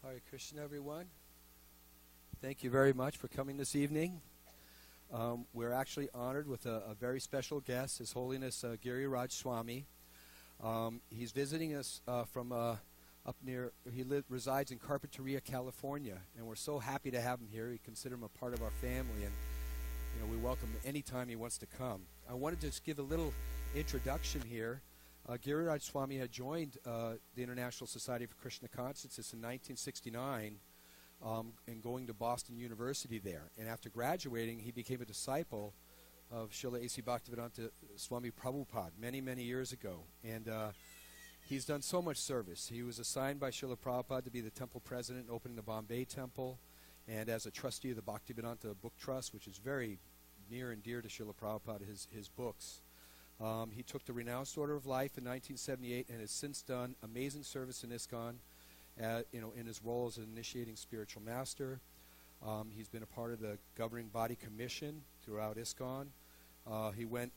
Harekrishna, everyone. Thank you very much for coming this evening. We're actually honored with a very special guest, His Holiness Giriraja Swami. He's visiting us from up near, resides in Carpinteria, California, and we're so happy to have him here. We consider him a part of our family, and we welcome him anytime he wants to come. I wanted to just give a little introduction here. Giriraja Swami had joined the International Society for Krishna Consciousness in 1969 and going to Boston University there. And after graduating, he became a disciple of Srila A.C. Bhaktivedanta Swami Prabhupada many, many years ago. And he's done so much service. He was assigned by Srila Prabhupada to be the temple president opening the Bombay Temple, and as a trustee of the Bhaktivedanta Book Trust, which is very near and dear to Srila Prabhupada, his books. He took the Renounced Order of Life in 1978 and has since done amazing service in ISKCON, in his role as an initiating spiritual master. He's been a part of the governing body commission throughout ISKCON. He went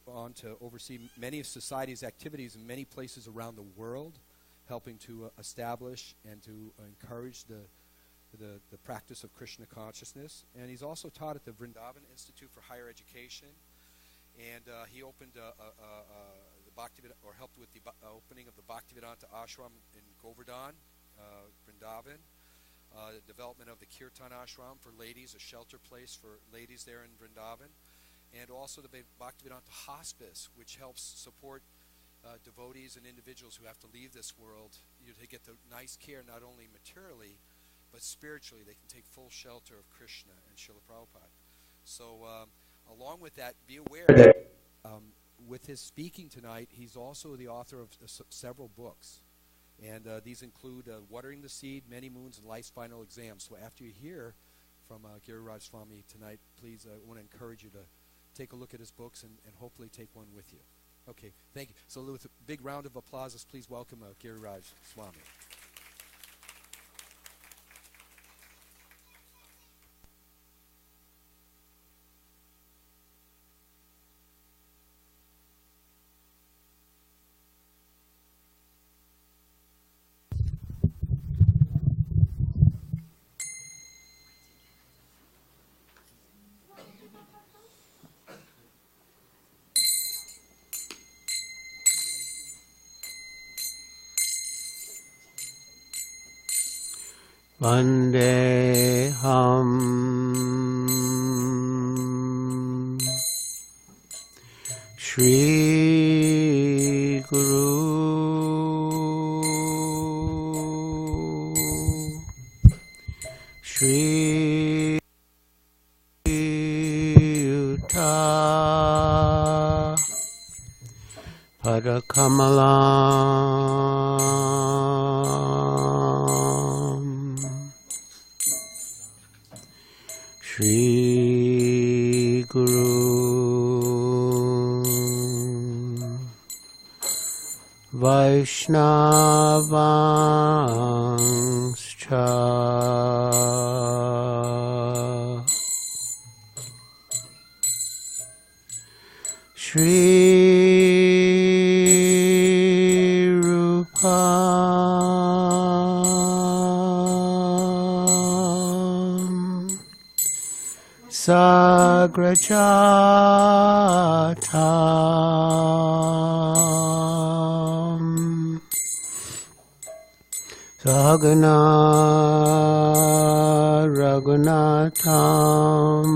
on to oversee many of society's activities in many places around the world, helping to establish and to encourage the practice of Krishna consciousness. And he's also taught at the Vrindavan Institute for Higher Education. And he opened the helped with the opening of the Bhaktivedanta Ashram in Govardhan, Vrindavan, the development of the Kirtan Ashram for ladies, a shelter place for ladies there in Vrindavan, and also the Bhaktivedanta Hospice, which helps support devotees and individuals who have to leave this world to get the nice care, not only materially, but spiritually. They can take full shelter of Krishna and Srila Prabhupada. So, along with that, be aware that with his speaking tonight, he's also the author of several books. And these include Watering the Seed, Many Moons, and Life's Final Exam. So after you hear from Giriraja Swami tonight, please, I want to encourage you to take a look at his books and hopefully take one with you. Okay, thank you. So with a big round of applause, please welcome Giriraja Swami. Vandeham Shri Guru Shri Yuta Padakamalam Shri Guru Vaishnavanscha Shri Rupa Sagrajatam Sagana Raghunatham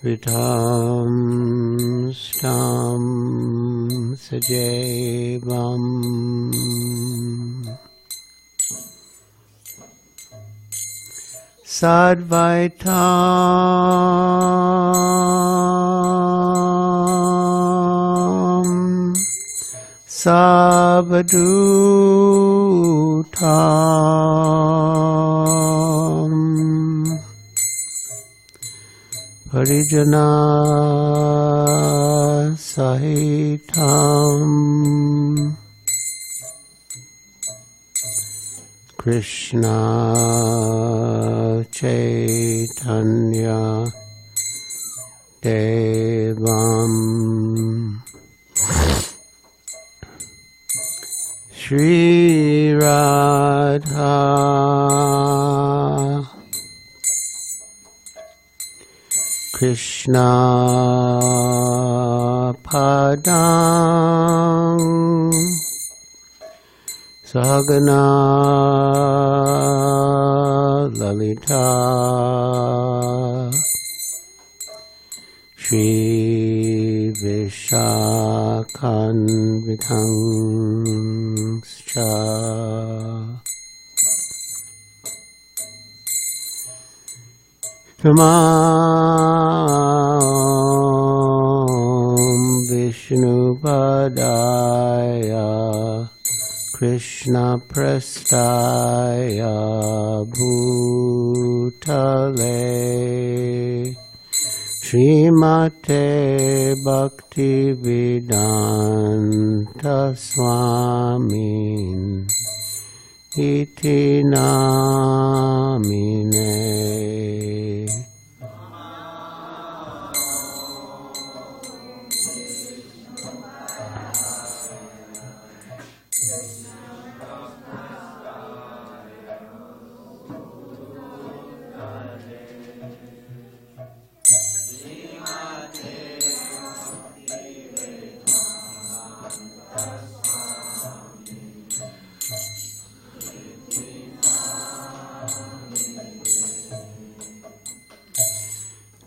Vitam Stam Sajevam Sadvaitam Savadutam Parijana Sahitam Krishna Chaitanya Devam Shri Radha Krishna Padang Sagana Lalita Shri Vishakanvitangscha Tamam Vishnupadaya Krishna Prastaya Bhutale Srimate Bhakti Vedanta Swamin Iti Namine.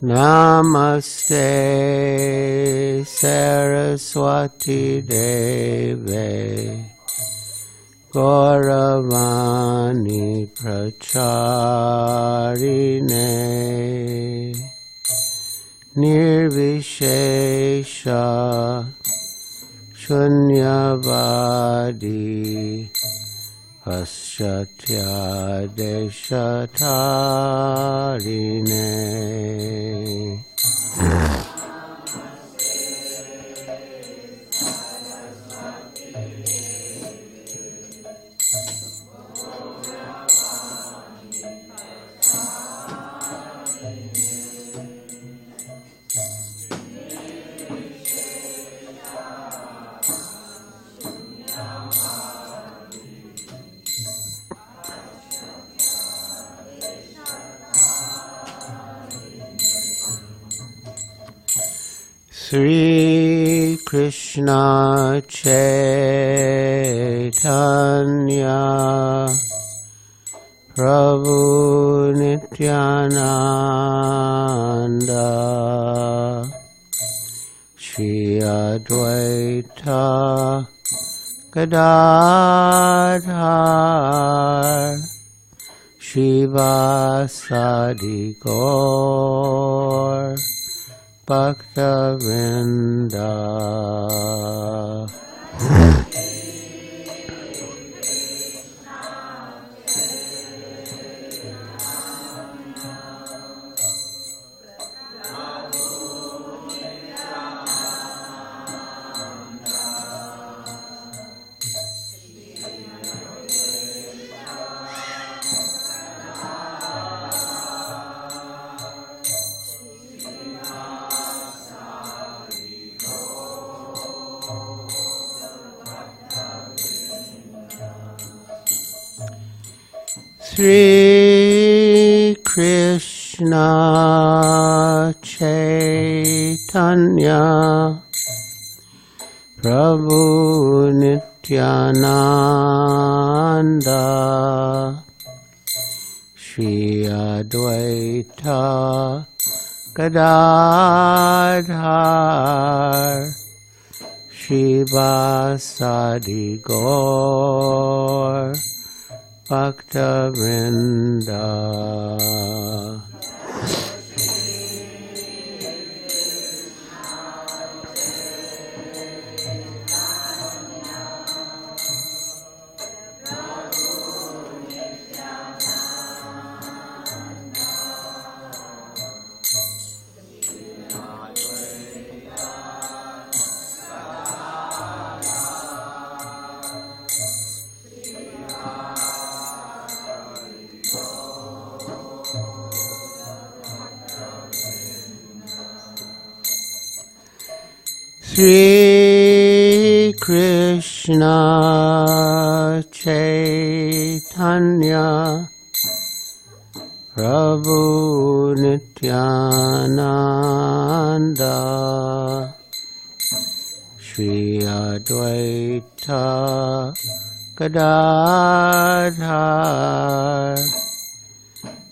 Namaste Saraswati Deve Gauravani Pracharine Nirvishesha Shunyavadi Paschatya Deshatarine. Sri Krishna Chaitanya Prabhu Nityananda Shri Advaita Gadadhar Shivasadi Gaur Bhakta Vrinda. Sri Krishna Chaitanya Prabhu Nityananda Shri Advaita Gadadhar Shivasadi Gaur Bhakta Vrinda. Sri Krishna Krishna Chaitanya Prabhu Nityananda Shri Advaita Gadadhar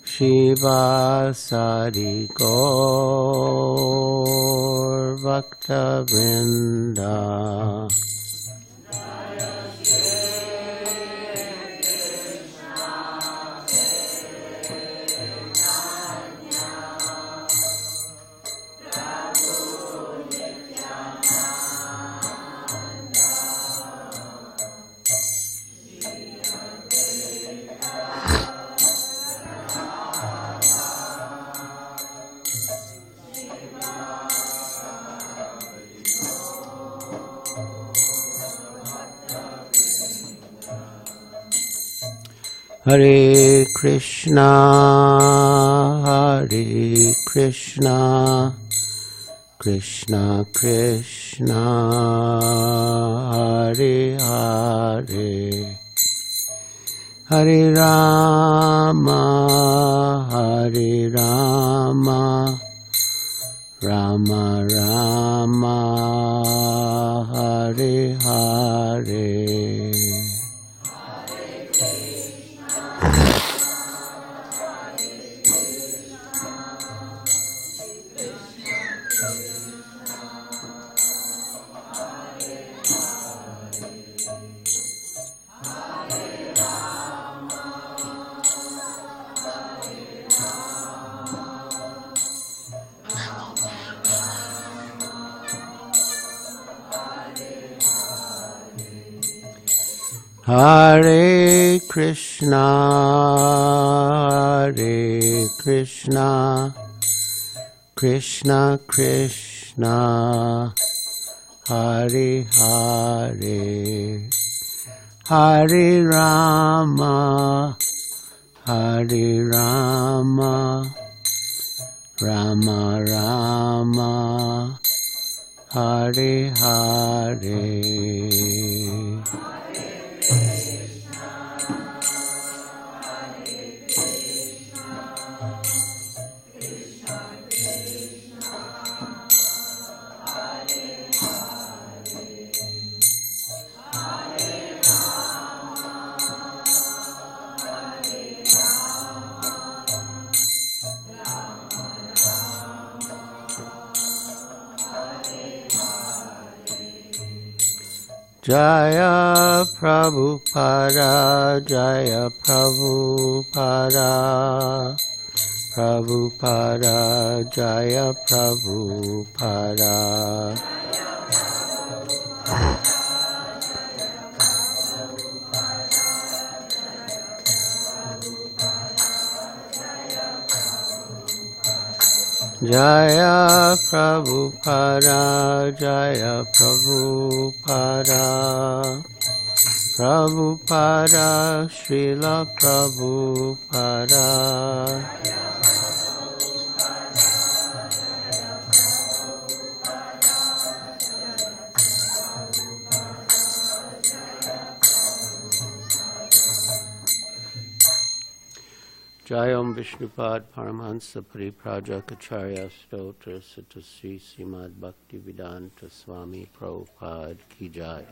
Shivasadi Gaur Bhakta Vrinda. Hare Krishna, Hare Krishna, Krishna Krishna, Hare Hare, Hare Rama, Hare Rama, Rama Rama, Hare Hare. Hare Krishna, Hare Krishna, Krishna Krishna, Hare Hare, Hare Rama, Hare Rama, Rama Rama, Hare Hare. Jaya Prabhupada, Jaya Prabhupada, Prabhupada, Jaya Prabhupada. Jaya Prabhupada, Jaya Prabhupada, Prabhupada, Srila Prabhupada. Jayam Vishnupad Paramahansa Pariprajakacharya Stotra Sutta Sri Srimad Bhaktivedanta Swami Prabhupada Ki Jai.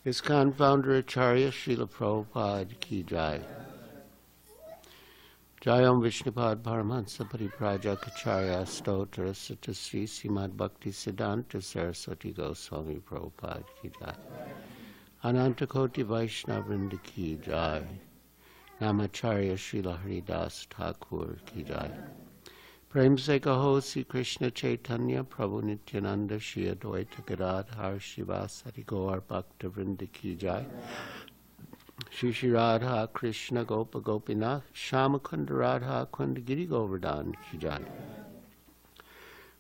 ISKCON founder Acharya Srila Prabhupada Ki Jai. Jayam Vishnupad Paramahansa Pariprajakacharya Stotra Sutta Sri Srimad Bhaktivedanta Saraswati Goswami Prabhupada Ki Jai. Anantakoti Vaishnavrinda Ki Jai. Namacharya Srila Haridas Thakur Ki Jai. Prem se kaho Sri Krishna Chaitanya Prabhu Nityananda Shri Advaita Gadadhar Shivasari Gaur Bhakta Vrinda Ki Jai. Shri Shri Radha Krishna Gopa Gopinath Shamakunda Radha Kunda Giri Govardhan Ki Jai.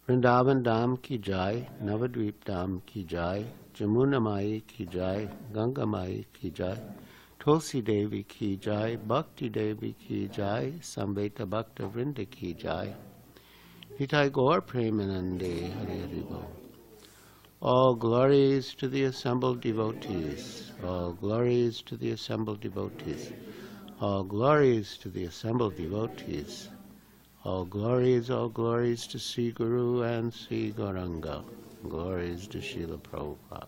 Vrindavan Dham Ki Jai, Navadvip Dham Ki Jai, Jamuna Mai Ki Jai, Ganga Mai Ki Jai, Tulsi Devi Ki Jai, Bhakti Devi Ki Jai, Samveta Bhakta Vrinda Ki Jai. Nitai Gaur Premanande Hari Hari Bol. All glories to the assembled devotees. All glories to the assembled devotees. All glories to the assembled devotees. All glories to Sri Guru and Sri Gauranga. Glories to Srila Prabhupada.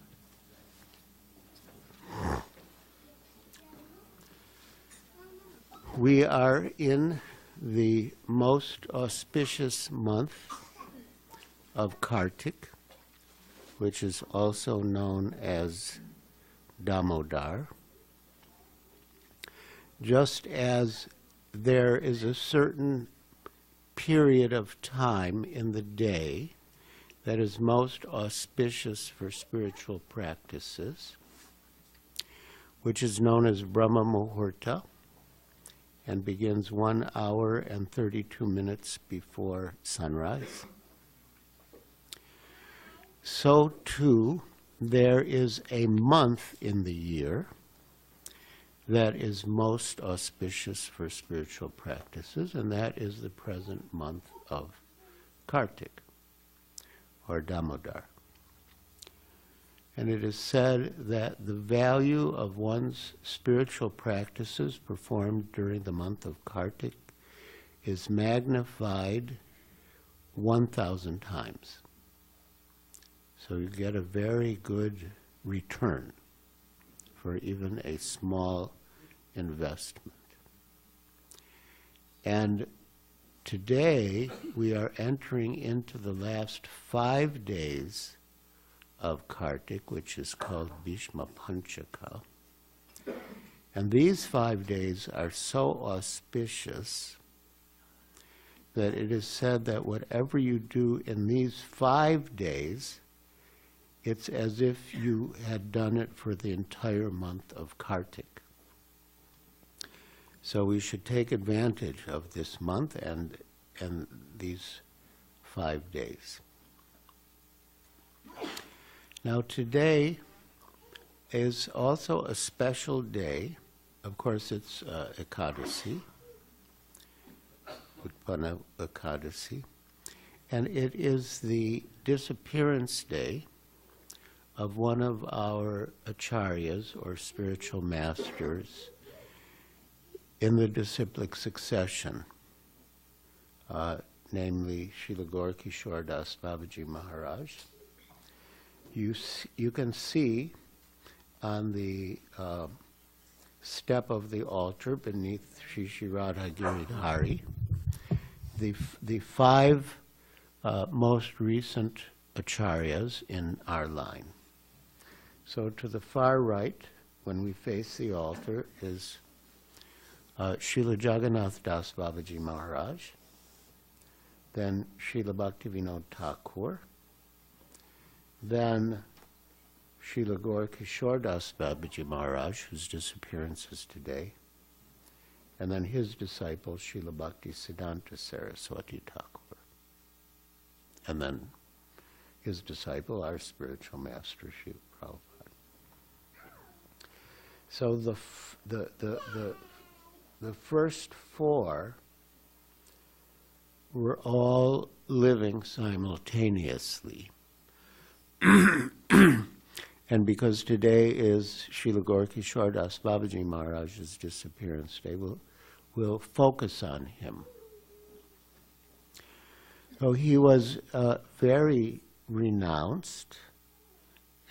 We are in the most auspicious month of Kartik, which is also known as Damodar. Just as there is a certain period of time in the day that is most auspicious for spiritual practices, which is known as Brahma Muhurta, and begins 1 hour and 32 minutes before sunrise. So too, there is a month in the year that is most auspicious for spiritual practices, and that is the present month of Kartik, or Damodar. And it is said that the value of one's spiritual practices performed during the month of Kartik is magnified 1,000 times. So you get a very good return for even a small investment. And today we are entering into the last 5 days of Kartik, which is called Bhishma Panchaka. And these 5 days are so auspicious that it is said that whatever you do in these 5 days, it's as if you had done it for the entire month of Kartik. So we should take advantage of this month and these 5 days. Now today is also a special day. Of course, it's Ekadasi, Utpana Ekadasi, and it is the disappearance day of one of our acharyas, or spiritual masters, in the disciplic succession, namely Srila Gaura Kishore Das Babaji Maharaj. You can see on the step of the altar beneath Sri Sri Radha Giriraja the 5 most recent acharyas in our line. So to the far right, when we face the altar, is Srila Jagannath Das Babaji Maharaj, then Srila Bhaktivinoda Thakur, then Srila Gaura Kishore Das Babaji Maharaj, whose disappearance is today, and then his disciple, Srila Bhaktisiddhanta Saraswati Thakur, and then his disciple, our spiritual master, Srila Prabhupada. So the first 4 were all living simultaneously. And because today is Srila Gaura Kishore Das Babaji Maharaj's disappearance day, we'll focus on him. So he was very renounced.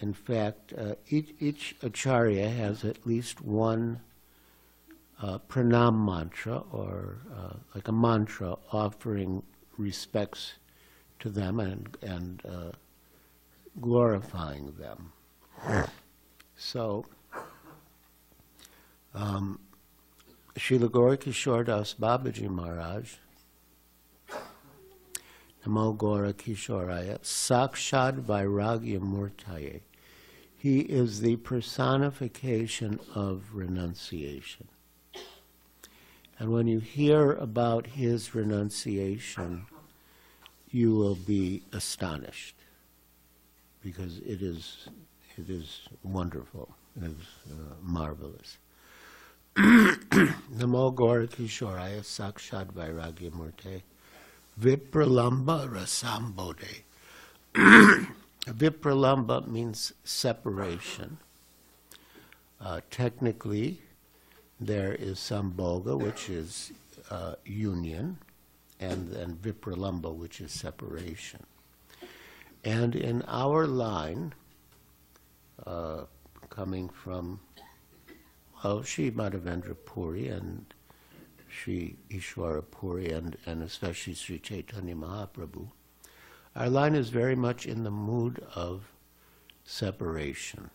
In fact, each acharya has at least one pranam mantra, or like a mantra offering respects to them and glorifying them. So, Srila Gaura Kishore Das Babaji Maharaj, Namo Gaura Kishoraya, Sakshad Vairagya Murtaye. He is the personification of renunciation. And when you hear about his renunciation, you will be astonished, because it is wonderful. It is marvelous. Namo Gaura Kishoraya Sakshad Vairagya Murte Vipralamba Rasambode. Vipralamba means separation. Technically, there is Sambhoga, which is union, and then Vipralamba, which is separation. And in our line, coming from, well, Sri Madhavendra Puri and Sri Ishwara Puri and especially Sri Chaitanya Mahaprabhu, our line is very much in the mood of separation.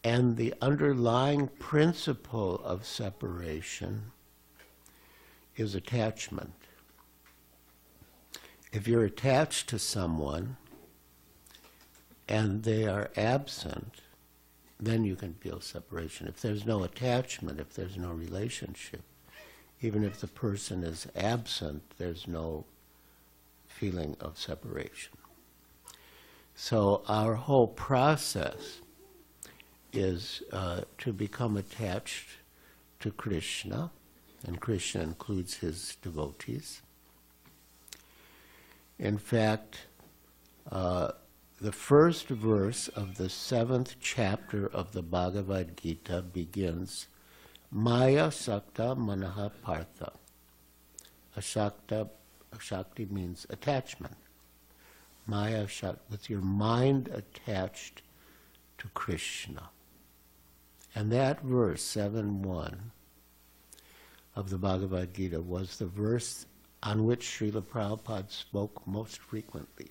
And the underlying principle of separation is attachment. If you're attached to someone and they are absent, then you can feel separation. If there's no attachment, if there's no relationship, even if the person is absent, there's no feeling of separation. So our whole process is to become attached to Krishna, and Krishna includes his devotees. In fact, the first verse of the 7th chapter of the Bhagavad Gita begins, Maya Sakta Manaha Partha. Ashakti means attachment. Maya Shakti, with your mind attached to Krishna. And that verse, 7.1 of the Bhagavad Gita, was the verse on which Srila Prabhupada spoke most frequently.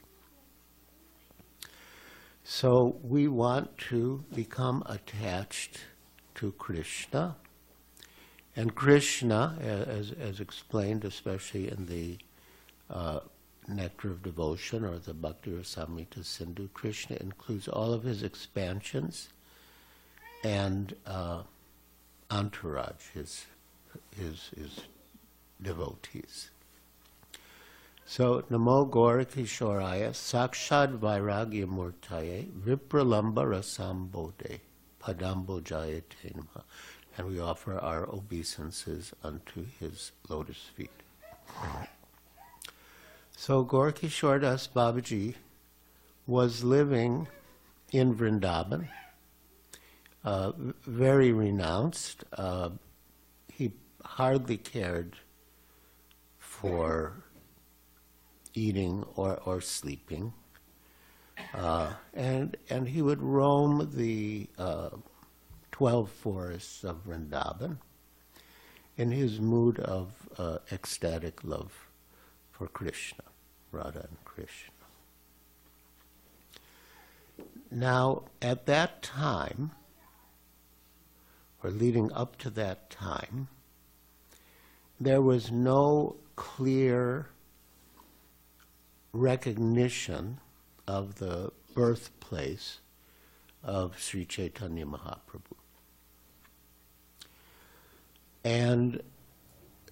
So we want to become attached to Krishna. And Krishna, as explained especially in the Nectar of Devotion or the Bhakti Rasamrita Sindhu, Krishna includes all of his expansions and entourage, his devotees. So, Namo Gaura Kishoraya Sakshad Vairagya Murtaye Vipralamba Rasambode Padambo Jayate Namaha. And we offer our obeisances unto his lotus feet. So Gaura Kishora Das Babaji was living in Vrindavan, very renounced. He hardly cared for eating or sleeping. And he would roam the 12 forests of Vrindavan in his mood of ecstatic love for Krishna, Radha and Krishna. Now, at that time, or leading up to that time, there was no clear recognition of the birthplace of Sri Chaitanya Mahaprabhu. And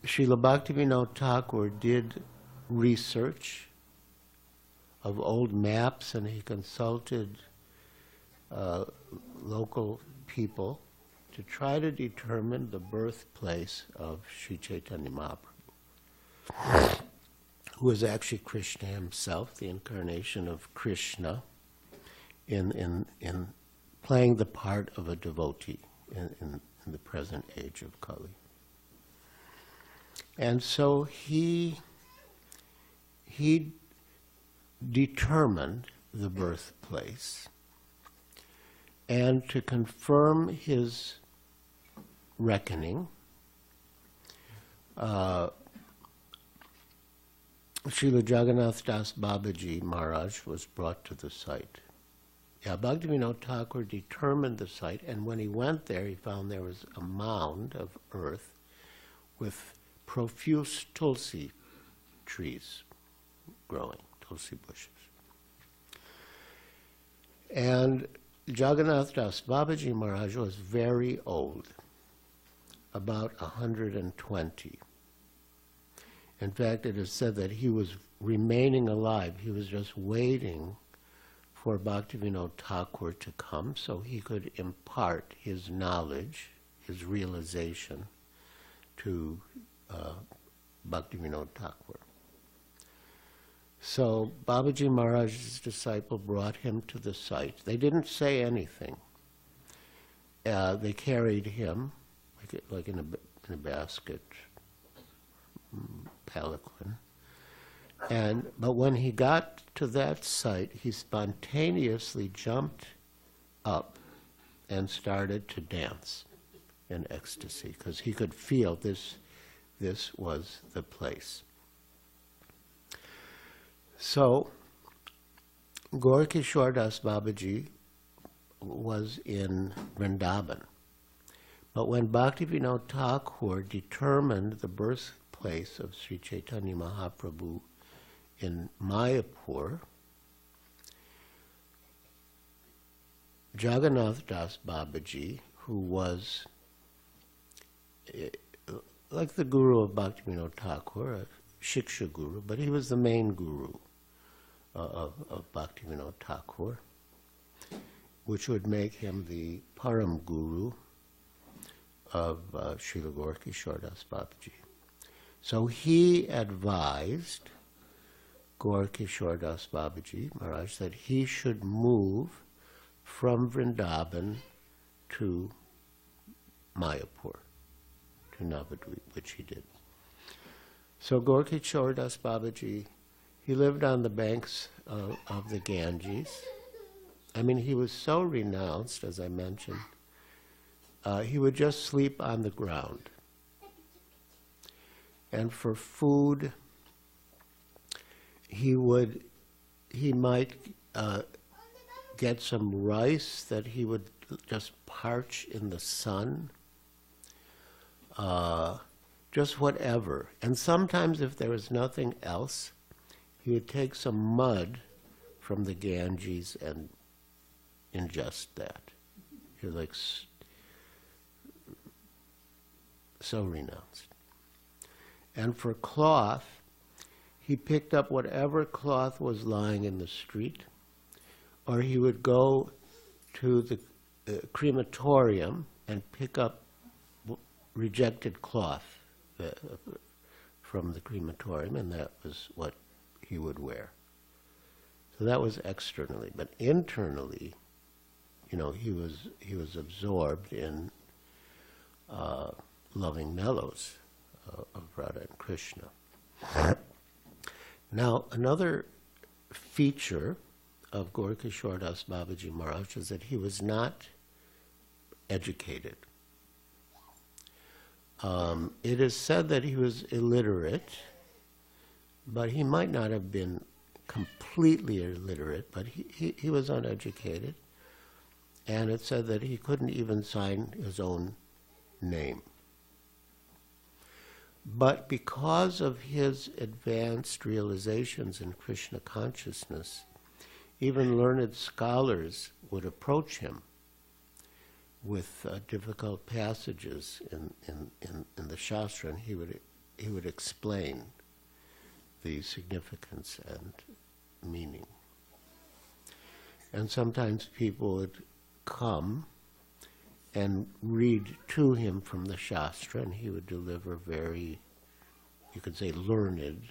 Srila Bhaktivinoda Thakur did research of old maps, and he consulted local people to try to determine the birthplace of Sri Chaitanya Mahaprabhu, who was actually Krishna himself, the incarnation of Krishna in playing the part of a devotee in the present age of Kali. And so he determined the birthplace, and to confirm his reckoning, Srila Jagannath Das Babaji Maharaj was brought to the site. Bhaktivinoda Thakur determined the site, and when he went there, he found there was a mound of earth with profuse tulsi trees growing, tulsi bushes. And Jagannath Das Babaji Maharaj was very old, about 120. In fact, it is said that he was remaining alive. He was just waiting for Bhaktivinoda Thakur to come so he could impart his knowledge, his realization to Bhaktivinoda Thakur. So Babaji Maharaj's disciple brought him to the site. They didn't say anything. They carried him, like in a basket, palanquin. But when he got to that site, he spontaneously jumped up and started to dance in ecstasy, because he could feel this was the place. So, Gaur Kishore Das Babaji was in Vrindavan. But when Bhaktivinoda Thakur determined the birthplace of Sri Chaitanya Mahaprabhu in Mayapur, Jagannath Das Babaji, who was like the guru of Bhaktivinoda Thakur, a Shiksha guru, but he was the main guru of Bhaktivinoda Thakur, which would make him the Param Guru of Srila Gaur Kishore Das Babaji. So he advised Gaur Kishore Das Babaji Maharaj that he should move from Vrindavan to Mayapur, to Navadvip, which he did. So Gaur Kishore Das Babaji, he lived on the banks of the Ganges. I mean, he was so renounced, as I mentioned, he would just sleep on the ground. And for food, he might get some rice that he would just parch in the sun, just whatever. And sometimes if there was nothing else, he would take some mud from the Ganges and ingest that. He was like so renounced. And for cloth, he picked up whatever cloth was lying in the street, or he would go to the crematorium and pick up rejected cloth from the crematorium, and that was what he would wear. So that was externally, but internally, you know, he was absorbed in loving mellows of Radha and Krishna. Now, another feature of Gaur Kishore Das Babaji Maharaj is that he was not educated. It is said that he was illiterate, but he might not have been completely illiterate, but he was uneducated. And it said that he couldn't even sign his own name. But because of his advanced realizations in Krishna consciousness, even learned scholars would approach him with difficult passages in the Shastra, and he would explain the significance and meaning. And sometimes people would come and read to him from the Shastra, and he would deliver very, you could say, learned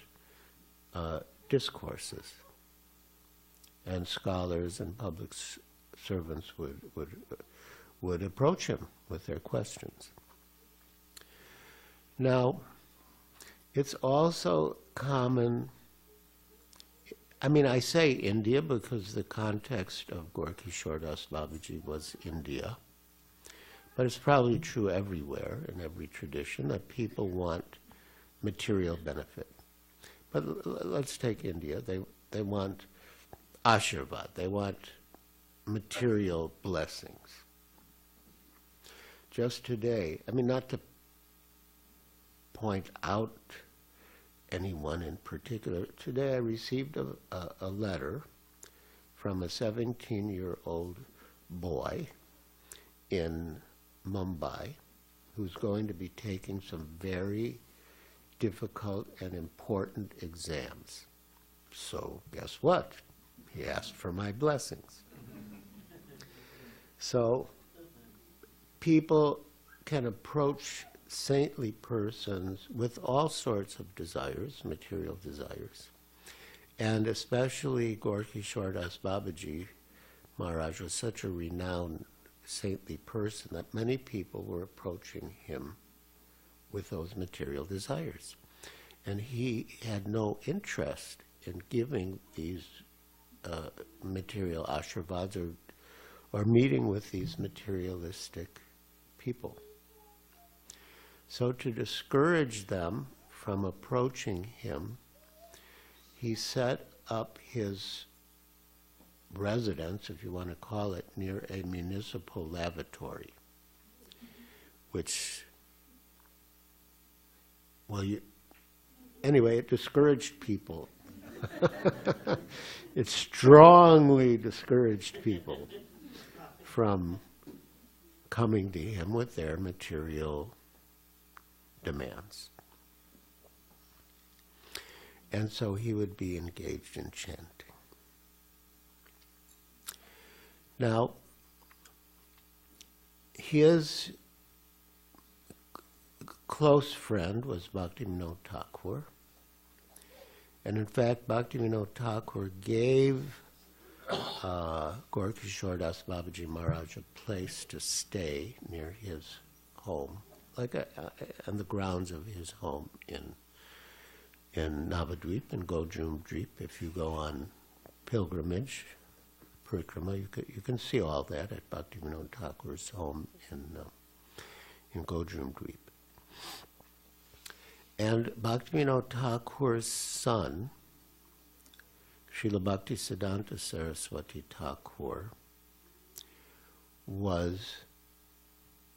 discourses. And scholars and public servants would approach him with their questions. Now, it's also common, I mean, I say India because the context of Gaur Kishore Das Babaji was India, but it's probably true everywhere in every tradition that people want material benefit. But let's take India. They want Ashirvad. They want material blessings. Just today, I mean, not to point out anyone in particular, today I received a letter from a 17-year-old boy in Mumbai who's going to be taking some very difficult and important exams. So guess what? He asked for my blessings. So people can approach saintly persons with all sorts of desires, material desires, And especially Gorkishore Das Babaji Maharaj was such a renowned saintly person that many people were approaching him with those material desires. And he had no interest in giving these material ashirvads or meeting with these materialistic people. So to discourage them from approaching him, he set up his residence, if you want to call it, near a municipal lavatory, which, well, anyway, it discouraged people. It strongly discouraged people from coming to him with their material demands. And so he would be engaged in chanting. Now, his close friend was Bhaktivinoda Thakur. And in fact, Bhaktivinoda Thakur gave Gorkishore Das Babaji Maharaj a place to stay near his home, like on the grounds of his home in Navadvip and Gojumdvip. If you go on pilgrimage, parikrama, you can see all that at Bhaktivinoda Thakur's home in Gojumdvip. And Bhaktivinoda Thakur's son, Srila Bhaktisiddhanta Saraswati Thakur, was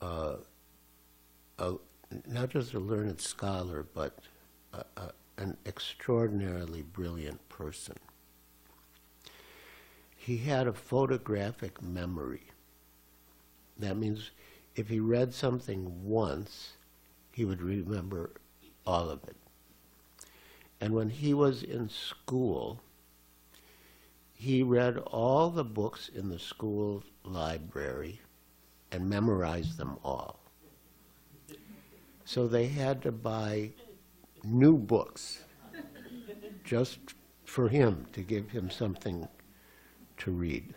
not just a learned scholar, but an extraordinarily brilliant person. He had a photographic memory. That means if he read something once, he would remember all of it. And when he was in school, he read all the books in the school library and memorized them all. So they had to buy new books just for him, to give him something to read.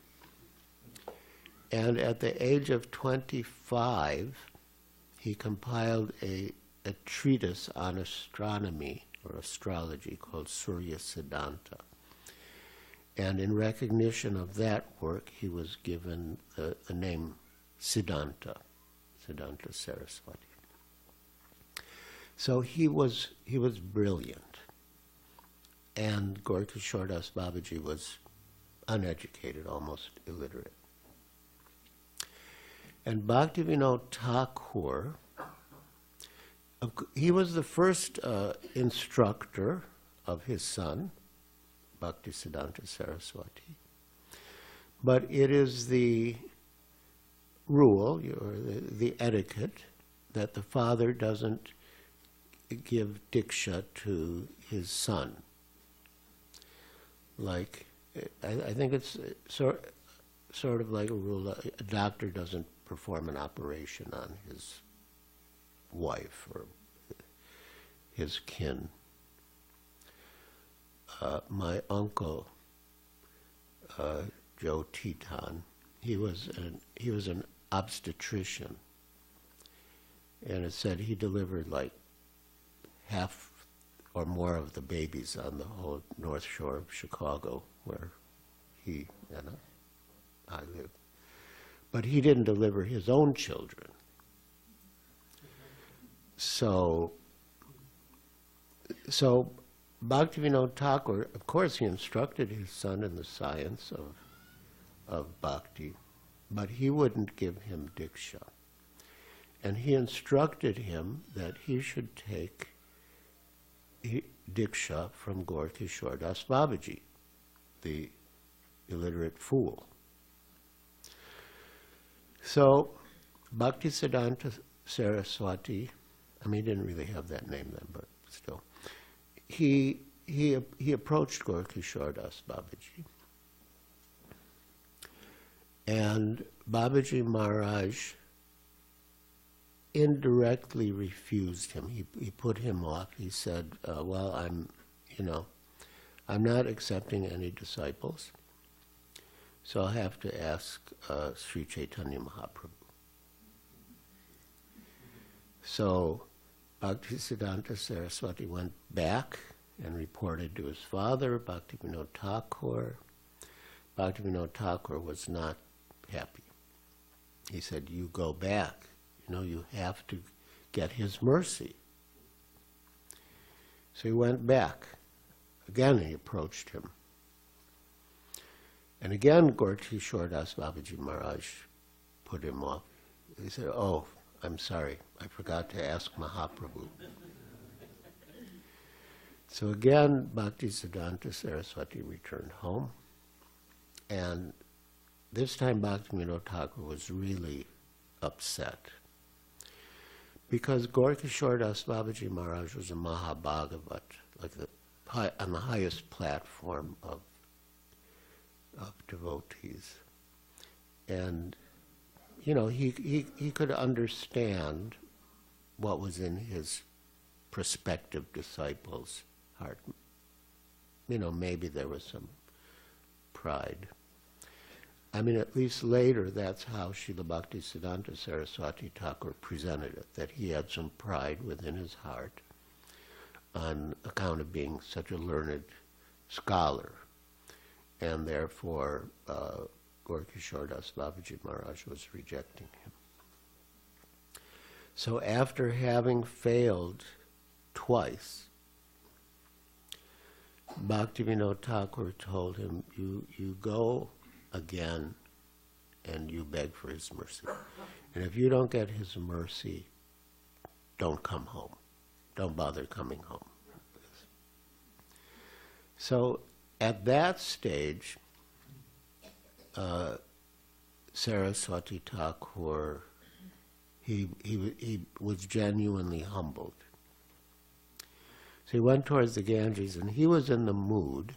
And at the age of 25, he compiled a treatise on astronomy or astrology called Surya Siddhanta. And in recognition of that work, he was given the name Siddhanta, Siddhanta Saraswati. So he was brilliant. And Gorkishore Das Babaji was uneducated, almost illiterate. And Bhaktivinoda Thakur, he was the first instructor of his son, Bhaktisiddhanta Saraswati. But it is the rule, or the etiquette, that the father doesn't give diksha to his son. Like, I think it's sort of like a rule, a doctor doesn't perform an operation on his wife or his kin. My uncle, Joe Teton, he was an obstetrician, and it said he delivered like half or more of the babies on the whole North Shore of Chicago, where he and I live. But he didn't deliver his own children. So Bhaktivinoda Thakur, of course, he instructed his son in the science of bhakti, but he wouldn't give him diksha. And he instructed him that he should take diksha from Gorkishore Das Babaji, the illiterate fool. So Bhaktisiddhanta Saraswati, I mean, he didn't really have that name then, but still, he approached Gorkishore Das Babaji. And Babaji Maharaj indirectly refused him. He put him off. He said, well, I'm not accepting any disciples, so I'll have to ask Sri Chaitanya Mahaprabhu. So Bhaktisiddhanta Saraswati went back and reported to his father, Bhaktivinoda Thakur. Bhaktivinoda Thakur was not happy. He said, you go back, you have to get his mercy. So he went back. Again, he approached him. And again, Gorky Shordas Babaji Maharaj put him off. He said, oh, I'm sorry, I forgot to ask Mahaprabhu. So again, Bhaktisiddhanta Saraswati returned home. And this time Bhaktivinoda Thakur was really upset. Because Gorkishore Das Babaji Maharaj was a Mahabhagavat, on the highest platform of devotees. And, he could understand what was in his prospective disciples' heart. Maybe there was some pride. I mean, at least later, that's how Srila Bhaktisiddhanta Saraswati Thakur presented it, that he had some pride within his heart on account of being such a learned scholar. And therefore, Gorkishore Das Babaji Maharaj was rejecting him. So after having failed twice, Bhaktivinoda Thakur told him, you go again and you beg for his mercy. And if you don't get his mercy, don't come home. Don't bother coming home. So at that stage, Saraswati Thakur, he was genuinely humbled. So he went towards the Ganges, and he was in the mood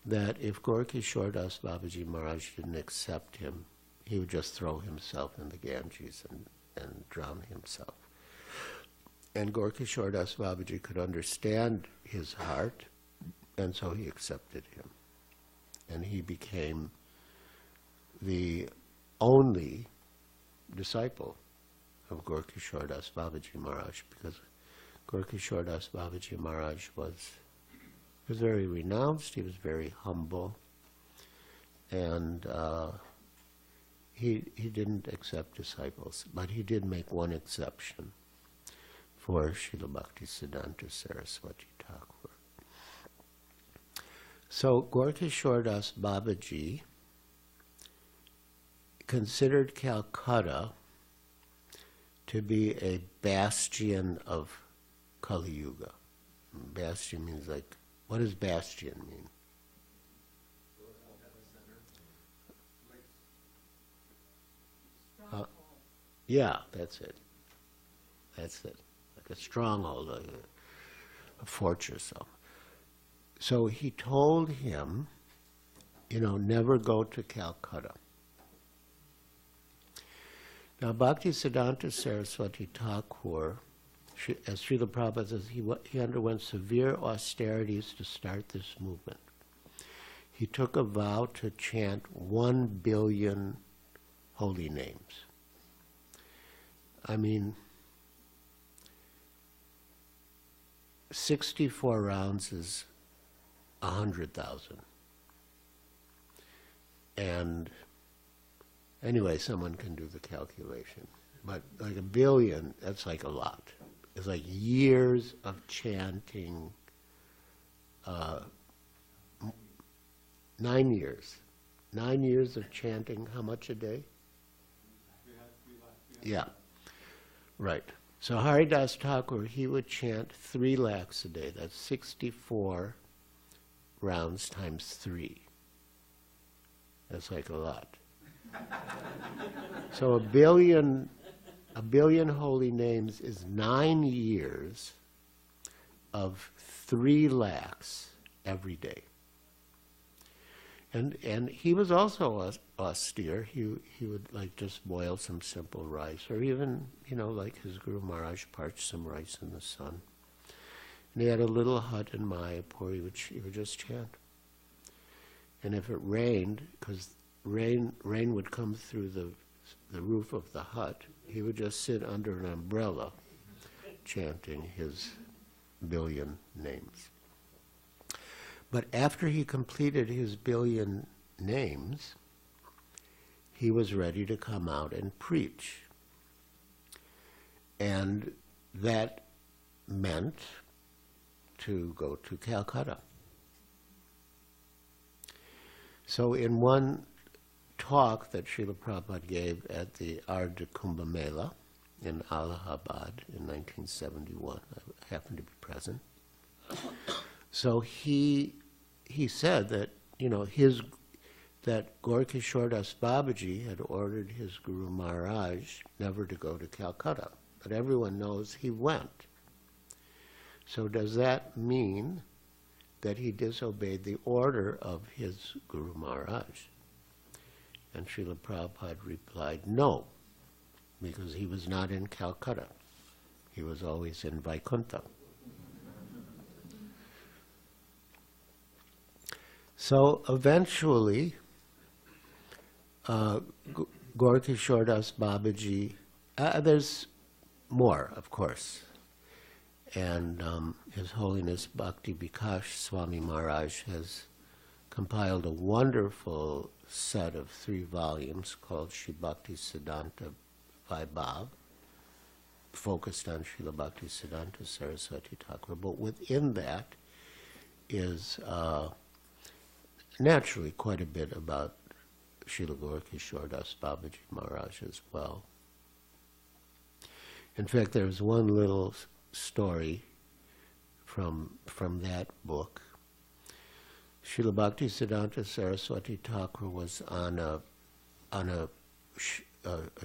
that if Gorkishore Das Babaji Maharaj didn't accept him, he would just throw himself in the Ganges and drown himself. And Gorkishore Das Babaji could understand his heart, and so he accepted him. And he became the only disciple of Gorkishore Das Babaji Maharaj, because Gorkishore Das Babaji Maharaj was very renounced, he was very humble, and he didn't accept disciples, but he did make one exception for Srila Bhaktisiddhanta Saraswati Thakur. So Gorkishore Das Babaji considered Calcutta to be a bastion of Kali Yuga. Bastion means what does bastion mean? Yeah, that's it. That's it. Like a stronghold, a fortress. So he told him, never go to Calcutta. Now, Bhaktisiddhanta Saraswati Thakur, as Srila Prabhupada says, he underwent severe austerities to start this movement. He took a vow to chant 1 billion holy names. I mean, 64 rounds is 100,000. And anyway, someone can do the calculation. But like 1 billion, that's like a lot. It's like years of chanting, 9 years. 9 years of chanting, how much a day? Yeah, right. So Haridas Thakur, he would chant 3 lakhs a day. That's 64 rounds times 3. That's like a lot. So 1 billion holy names is 9 years of 3 lakhs every day. And he was also austere. He would just boil some simple rice, or even like his Guru Maharaj parched some rice in the sun. And he had a little hut in Mayapur, he would just chant. And if it rained, because rain would come through the roof of the hut, he would just sit under an umbrella chanting his billion names. But after he completed his billion names, he was ready to come out and preach. And that meant to go to Calcutta. So in one talk that Srila Prabhupada gave at the Ardha Kumbh Mela in Allahabad in 1971, I happened to be present. So he said that, that Gaurkishore Das Babaji had ordered his Guru Maharaj never to go to Calcutta, but everyone knows he went. So does that mean that he disobeyed the order of his Guru Maharaj? And Srila Prabhupada replied, no, because he was not in Calcutta. He was always in Vaikuntha. So eventually, Gaurkishore Das Babaji, there's more, of course. And His Holiness Bhakti Vikash Swami Maharaj has compiled a wonderful set of 3 volumes called Shri Bhakti Siddhanta Vaibhav, focused on Srila Bhakti Siddhanta Saraswati Thakur. But within that is naturally quite a bit about Srila Gaurkishore Das Babaji Maharaj as well. In fact, there's one little story from that book. Srila Bhakti Siddhanta Saraswati Thakur was on a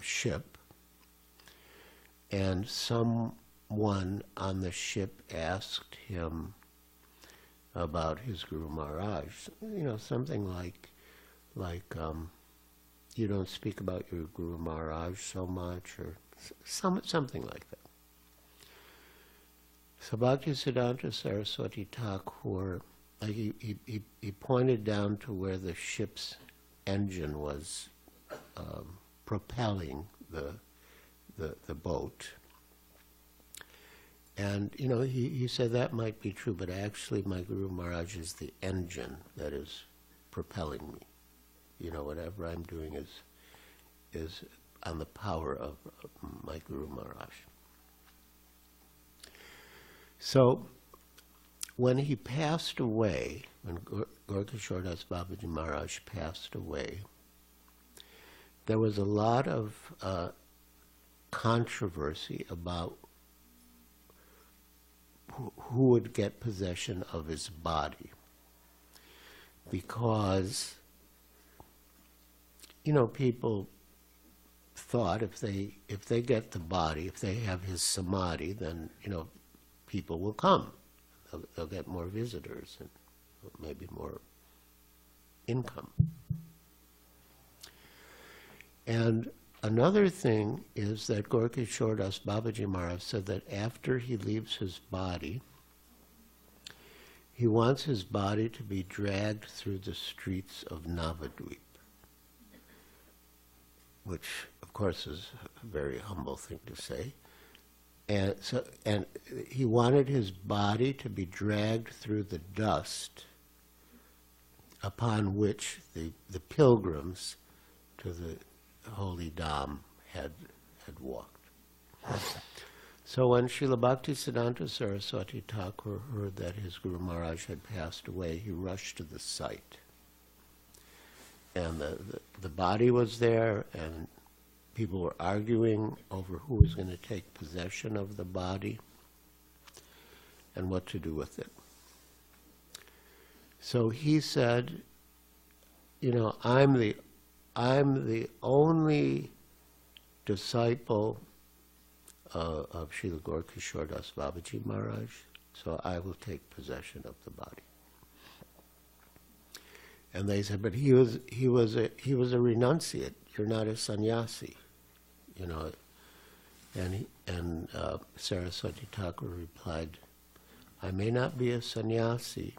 ship, and someone on the ship asked him about his Guru Maharaj. Something like you don't speak about your Guru Maharaj so much, or something like that. So Bhakti Siddhanta Saraswati Thakur, he pointed down to where the ship's engine was propelling the boat. And, he said that might be true, but actually my Guru Maharaj is the engine that is propelling me. Whatever I'm doing is on the power of my Guru Maharaj. So, when he passed away, when Gaurkishore Das Babaji Maharaj passed away, there was a lot of controversy about who would get possession of his body. Because, people thought if they get the body, if they have his samadhi, then, people will come. They'll get more visitors and maybe more income. And another thing is that Gaurkishore Das Babaji Maharaj said that after he leaves his body, he wants his body to be dragged through the streets of Navadvip, which, of course, is a very humble thing to say. And he wanted his body to be dragged through the dust upon which the pilgrims to the holy Dham had walked. So when Srila Bhakti Siddhanta Saraswati Thakur heard that his Guru Maharaj had passed away, he rushed to the site. And the body was there, and people were arguing over who was going to take possession of the body and what to do with it. So he said, I'm the only disciple of Srila Gaurkishore Das Babaji Maharaj, so I will take possession of the body. And they said, but he was a renunciate. You're not a sannyasi, And Saraswati Thakur replied, I may not be a sannyasi,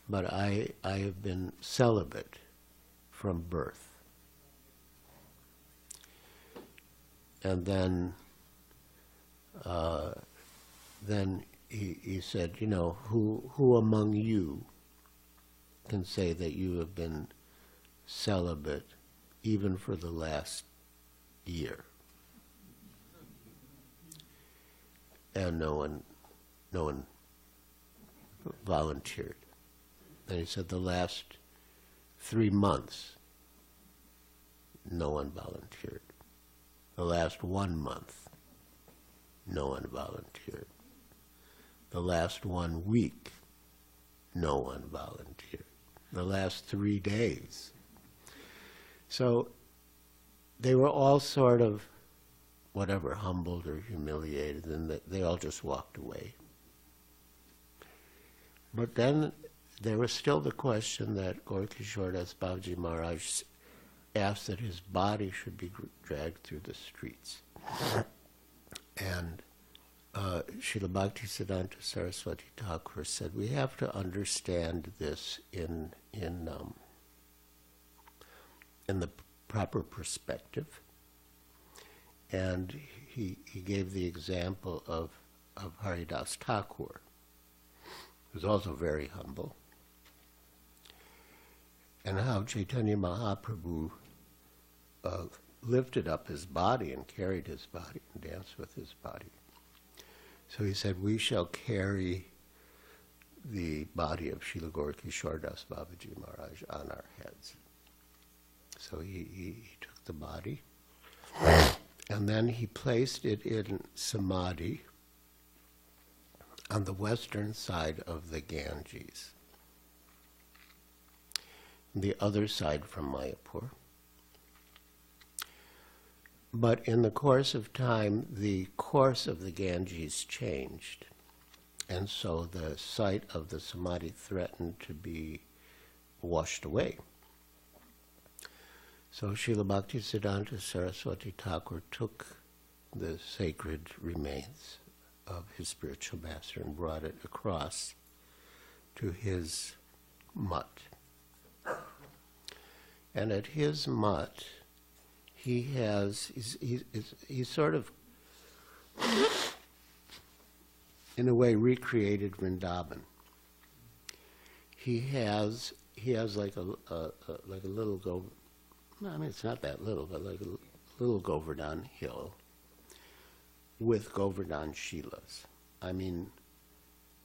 but I have been celibate from birth. And then he said, you know, who among you can say that you have been celibate even for the last year? And no one volunteered. And he said the last 3 months, no one volunteered. The last 1 month, no one volunteered. The last 1 week, no one volunteered. The last 3 days. So they were all sort of, whatever, humbled or humiliated, and they all just walked away. But then there was still the question that Gaura Das Babaji Maharaj asked that his body should be dragged through the streets. And Srila Bhaktisiddhanta Saraswati Thakur said, we have to understand this in the proper perspective. And he gave the example of Haridas Thakur, who's also very humble, and how Chaitanya Mahaprabhu lifted up his body and carried his body and danced with his body. So he said, we shall carry the body of Srila Gaura Kishore Das Babaji Maharaj on our heads. So he took the body, and then he placed it in samadhi on the western side of the Ganges, the other side from Mayapur. But in the course of time, the course of the Ganges changed, and so the site of the samadhi threatened to be washed away. So Srila Bhaktisiddhanta Saraswati Thakur took the sacred remains of his spiritual master and brought it across to his mutt. And at his mutt, he's sort of, in a way, recreated Vrindavan. He has like a little I mean, it's not that little, but like a little Govardhan hill with Govardhan Shilas. I mean,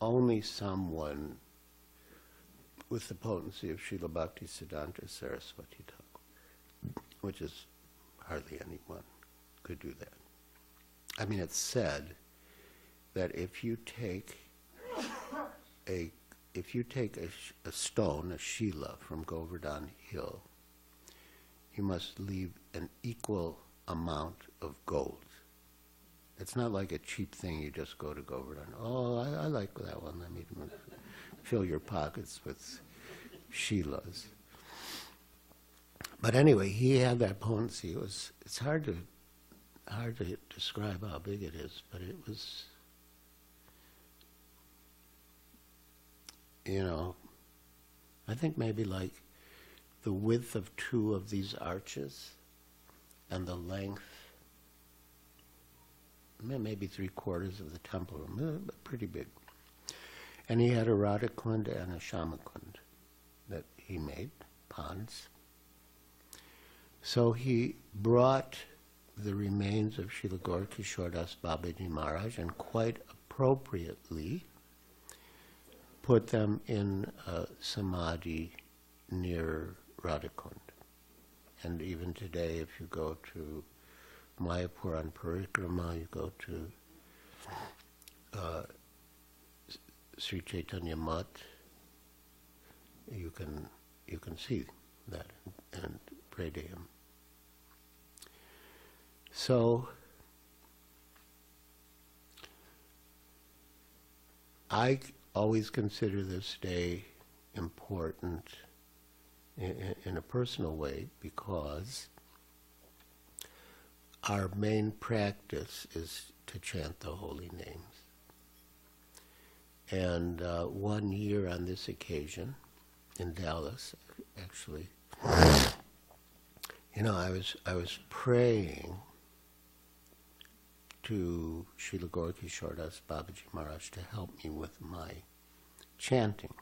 only someone with the potency of Srila Bhaktisiddhanta Saraswati Thakur, which is hardly anyone, could do that. I mean, it's said that if you take a stone, a Shila from Govardhan Hill, you must leave an equal amount of gold. It's not like a cheap thing you just go to Govardhan. Oh, I like that one. Let me fill your pockets with Shilas. But anyway, he had that potency. It's hard to describe how big it is, but it was, you know, I think maybe like the width of 2 of these arches and the length, maybe 3/4 of the temple room, but pretty big. And he had a Radha Kund and a Shama Kund that he made, ponds. So he brought the remains of Srila Gaura Kishore Das Babaji Maharaj and quite appropriately put them in samadhi near Radha Kund. And even today, if you go to Mayapur on Parikrama, you go to Sri Chaitanya Mutt, you can see that and pray to him. So I always consider this day important in a personal way because our main practice is to chant the holy names. And 1 year on this occasion, in Dallas, actually, I was praying to Srila Gaura Das Babaji Maharaj to help me with my chanting.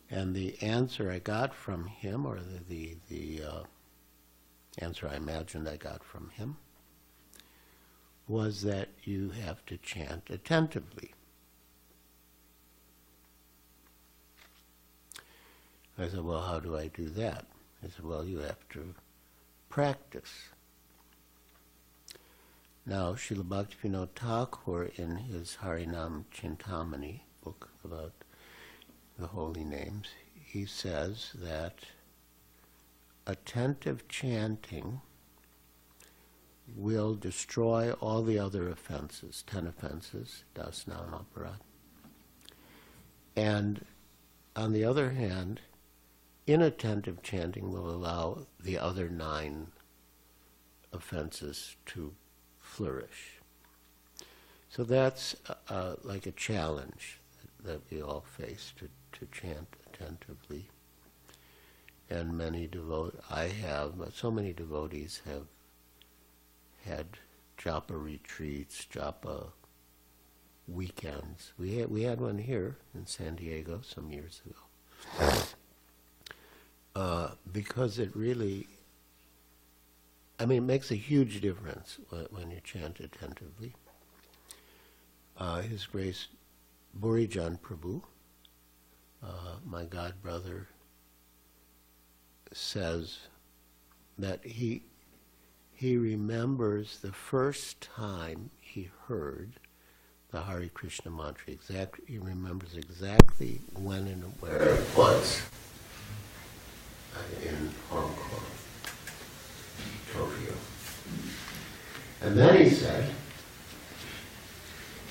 And the answer I got from him, or the answer I imagined I got from him, was that you have to chant attentively. I said, well, how do I do that? I said, well, you have to practice. Now, Srila Bhaktivinoda Thakur, in his Harinam Chintamani, book about the holy names, he says that attentive chanting will destroy all the other offenses, 10 offenses, dasna and aparad. And on the other hand, inattentive chanting will allow the other 9 offenses to flourish. So that's like a challenge that we all face, to chant attentively. And so many devotees have had japa retreats, japa weekends. We had one here in SanDiego some years ago. Because it really, it makes a huge difference when you chant attentively. His Grace Burijan Prabhu, my god brother, says that he remembers the first time he heard the Harekrishna mantra. He remembers exactly when and where it was in Hong Kong, Tokyo. And then he said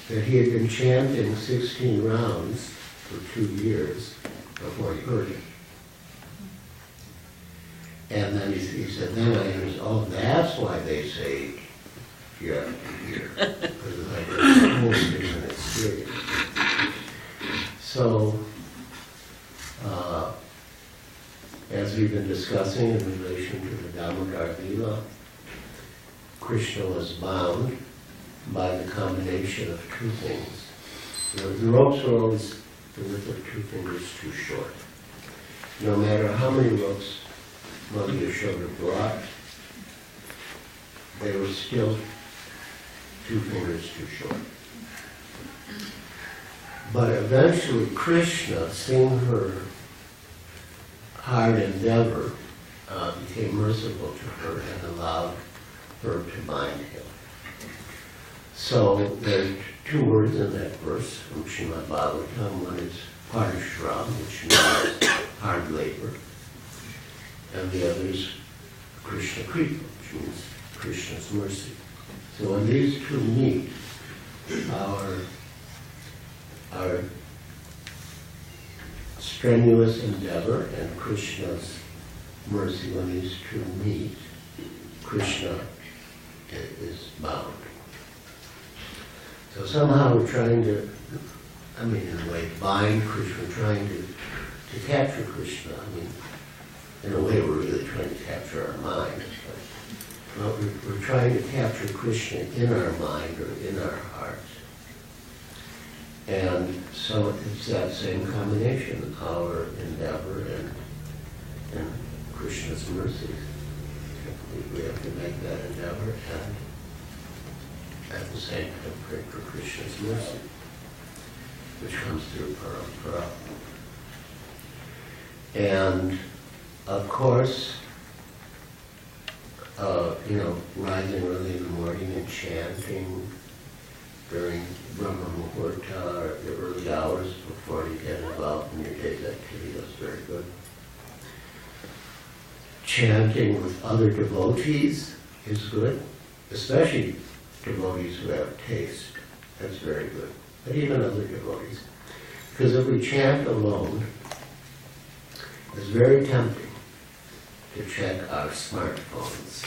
that he had been chanting 16 rounds for 2 years before he heard it. And then he said, then I understood, oh, that's why they say you have to hear. Because it's like a whole different experience. So, as we've been discussing in relation to the Damodar Lila, Krishna was bound by the combination of 2 things. The ropes were always the width of 2 fingers too short. No matter how many ropes Mother Yashoda brought, they were still 2 fingers too short. But eventually Krishna, seeing her hard endeavor, became merciful to her and allowed her to bind him. So there are 2 words in that verse from Srimad Bhagavatam. One is parishram, which means hard labor, and the other is Krishna Kripa, which means Krishna's mercy. So when these 2 meet, our strenuous endeavor and Krishna's mercy, when these 2 meet, Krishna is bound. So somehow we're trying to, in a way, bind Krishna, we're trying to capture Krishna. In a way, we're really trying to capture our mind. But we're trying to capture Krishna in our mind or in our heart. And so it's that same combination, our endeavor and Krishna's mercy. We have to make that endeavor and at the same time pray for Krishna's mercy, which comes through parampara. And of course, rising early in the morning and chanting during Brahma Muhurta or the early hours before you get involved in your day's activity, that's very good. Chanting with other devotees is good, especially devotees who have taste. That's very good. But even other devotees. Because if we chant alone, it's very tempting to check our smartphones.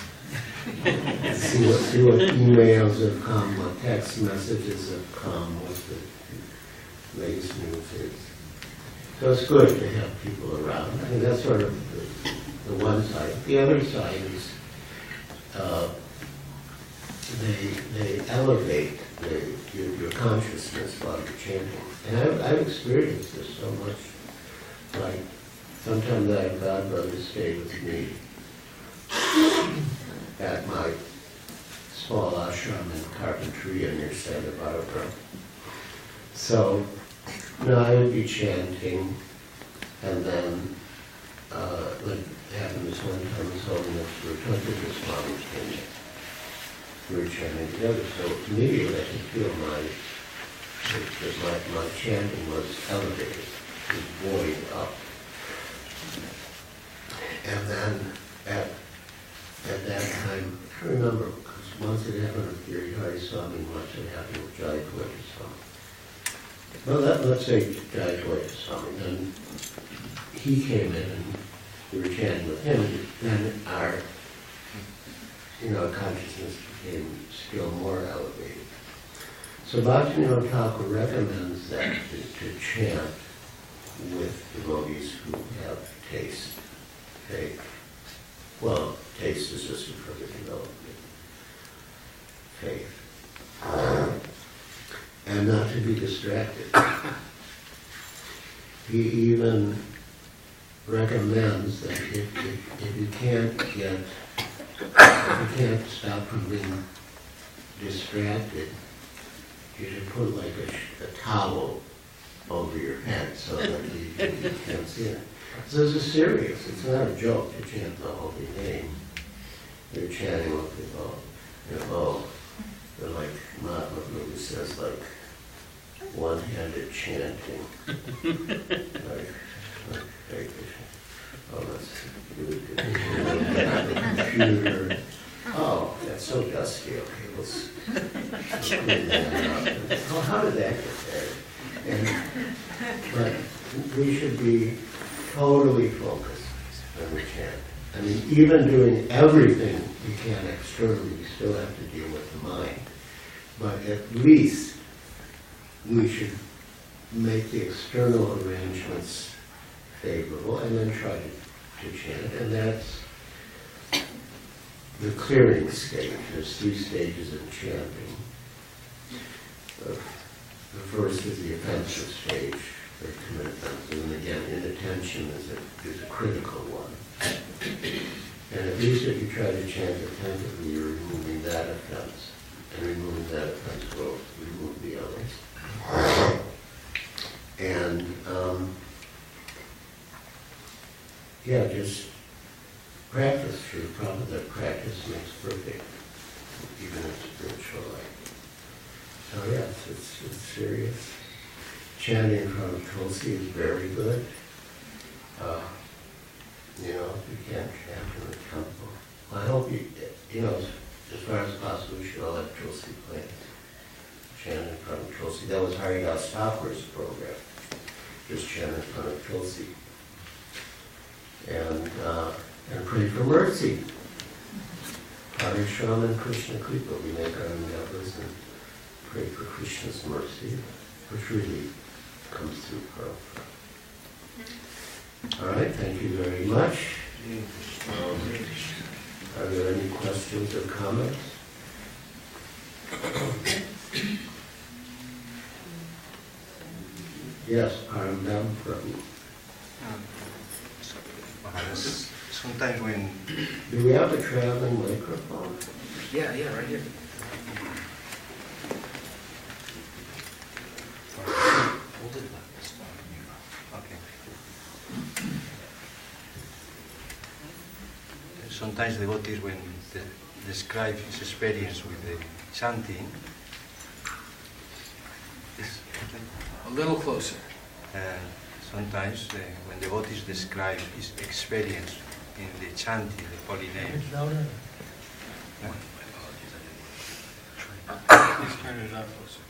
See see what emails have come, what text messages have come, what the latest news is. So it's good to have people around. I mean, that's sort of the one side. The other side is they elevate your consciousness while you're chanting. And I've experienced this so much. Like, sometimes I have godbrothers stay with me at my small ashram in Carpinteria near Santa Barbara. So, I would be chanting, and then, like happened this one time, His Holiness the Swami came in. We were chanting together, so immediately I could feel my chanting was elevated, was buoyed up. And then at that time, I remember, because once it happened with Giriraja Swami, once it happened with Jayakota Swami. Well, let's say Jayakota Swami. Then he came in and we were chanting with him, and then our consciousness became still more elevated. So Bhaktivinoda Thakur recommends that to chant with devotees who have taste, faith. Well, taste is just a further development. Faith. And not to be distracted. He even recommends that if you can't stop from being distracted, you should put like a towel over your head so that you can't see it. So this is serious. It's not a joke to chant the holy name. You're chanting with people. They're like Mahatma Guru says, like one-handed chanting. like harekrishna. Oh, that's really good. Computer. Oh, that's so dusty. Okay, let's clean that up. Oh, how did that get there? But we should be totally focused when we chant. I mean, even doing everything we can externally, we still have to deal with the mind. But at least we should make the external arrangements favorable and then try to chant. And that's the clearing stage. There's 3 stages of chanting. The first is the offensive stage, the commit offense. And again, inattention is a critical one. And at least if you try to chant attentively, you're removing that offense. And removing that offense will remove the others. And just practice. Sure, probably that practice makes perfect, even in spiritual life. So yes, it's serious. Chanting in front of Tulsi is very good. You can't chant in the temple. I hope as far as possible, we should all have Tulsi plants. Chant in front of Tulsi. That was Haridas Thakur's program. Just chant in front of Tulsi. And pray for mercy. Hare Shama and Krishna Kripa. We make our endeavors and pray for Krishna's mercy, which really comes through Prabhupada. All right, thank you very much. Are there any questions or comments? Yes, Paramdam Prabhu. Sometimes when... Do we have a traveling microphone? Yeah, right here. Hold it like this. Okay. Sometimes devotees, when they describe his experience with the chanting, A little closer. sometimes when devotees describe his experience in the chanting, the holy names. Please turn it up closer.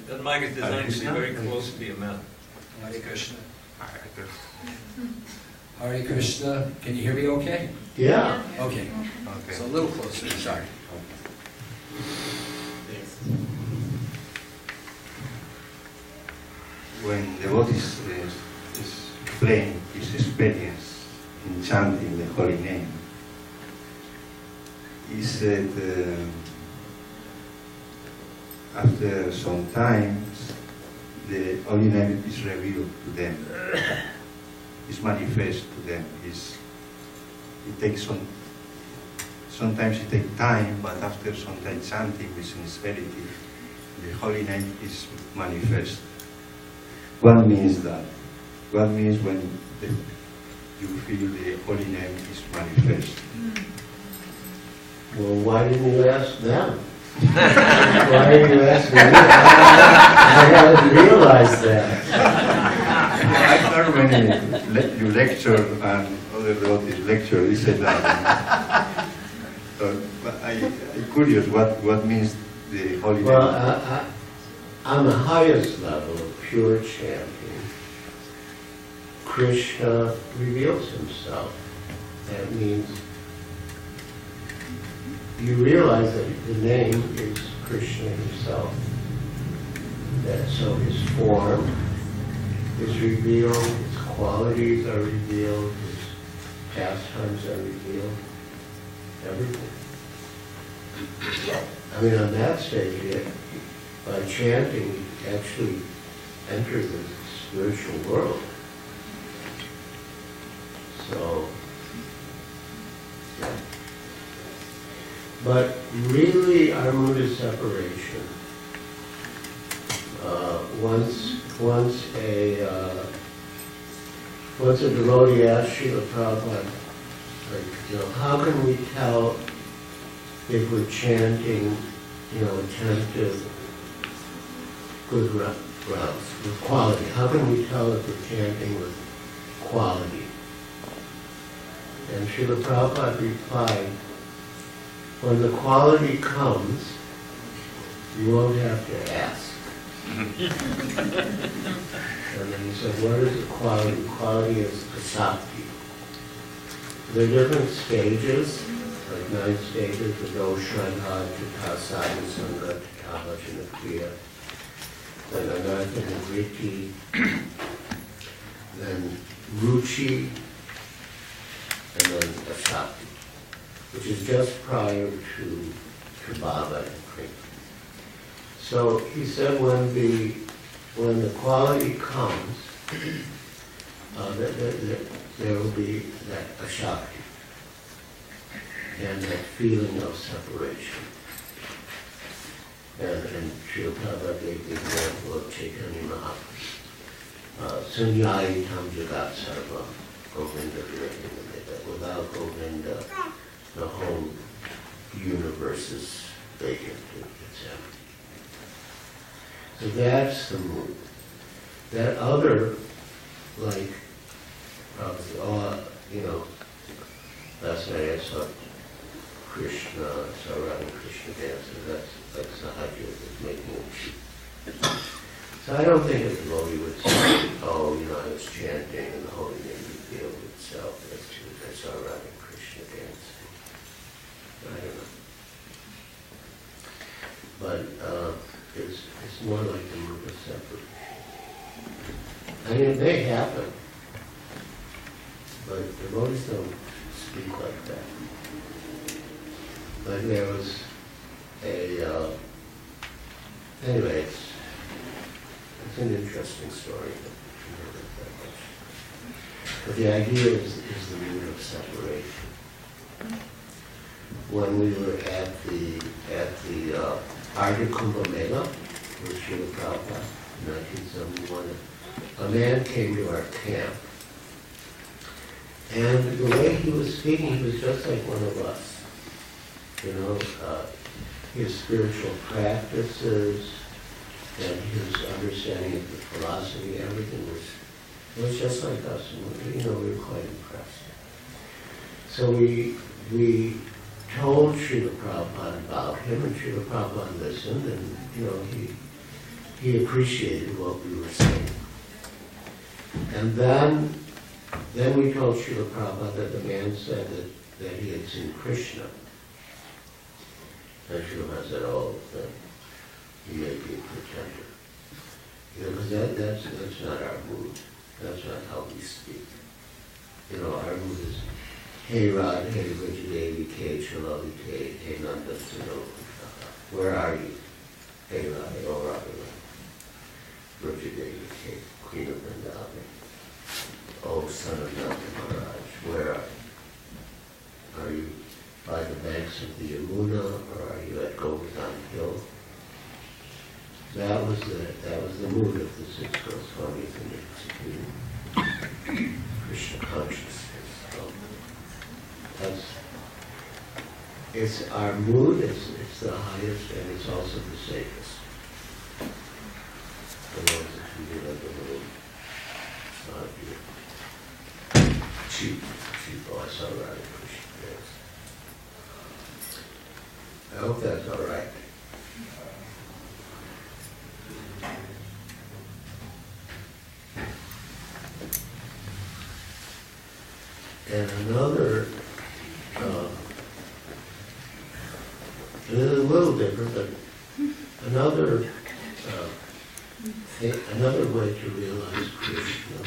That mic is designed to be very close to the mouth. Hare Krishna. Hare Krishna. Can you hear me okay? Yeah. Okay. Okay. So a little closer. Sorry. When devotees explain his experience in chanting the holy name, he said after some time the holy name is revealed to them, is manifest to them. It takes sometimes it takes time, but after some time chanting with sincerity, the holy name is manifest. What means that? What means when you feel the holy name is manifest? Well, why didn't you ask them? Why didn't you ask me? I hadn't realized that. I heard when you lecture and other devotees lecture, he said that. So, but I'm curious what means the holy name. Well, on the highest level of pure chanting, Krishna reveals himself. That means you realize that the name is Krishna himself. That so his form is revealed, his qualities are revealed, his pastimes are revealed, everything. I mean, on that stage, by chanting, you actually enter the spiritual world. So, yeah. But really, our mood is separation. Once a devotee asked Srila Prabhupada, how can we tell if we're chanting, attentive, good rounds, with quality? How can we tell if we're chanting with quality? And Srila Prabhupada replied, when the quality comes, you won't have to ask. And then he said, what is the quality? Quality is asakti. There are different stages, like 9 stages, the Doshranha, Chita, Sadhu, Sangha, Tataha, Janakriya, then Anartha, Vritti, then Ruchi, and then Asakti, which is just prior to Bhava and Prema. So he said when the quality comes, there will be that Asakti and that feeling of separation. And Srila Prabhupada gave the example of Chaitanya Mahaprabhu. Sunyayi tam jagat sarva, Govinda virathinamita. Without Govinda, the whole universe is vacant, it's empty. So that's the mood. That other, like, last night I saw Krishna, saw Radha Krishna dancing, that's Sahaja, that's making it cheap. So I don't think a devotee would say, I was chanting and the holy name revealed itself. I saw Radha Krishna dancing. I don't know. But it's more like the move of separation. I mean, it may happen, but devotees don't speak like that. But there was anyway, it's an interesting story, but the idea is the mood of separation. When we were at the Arya Kumbh Mela with Srila Prabhupada in 1971, a man came to our camp, and the way he was speaking, he was just like one of us. His spiritual practices and his understanding of the philosophy, everything was just like us, and we were quite impressed. So we told Srila Prabhupada about him, and Srila Prabhupada listened, and he appreciated what we were saying. And then we told Srila Prabhupada that the man said that he had seen Krishna. And Srila said, oh, then he may be a pretender. Because that's not our mood. That's not how we speak. Our mood is, hey Rad, hey Vajadevi, K Chalalite, hey Nanda Sino. Where are you? Hey Rad, oh Radha, Vajadevi, K, Queen of Vrindavan. Oh, son of Nanda Maharaj, where are you? Are you by the banks of the Yamuna, or are you at Govardhan Hill? That was the mood of the six Goswamis in executing Krishna consciousness. So it's our mood, it's the highest, and it's also the safest. Otherwise it can be like a little, cheap voice, all right, Krishna. Yes. I hope that's all right. And another, it is a little different, but another way to realize Krishna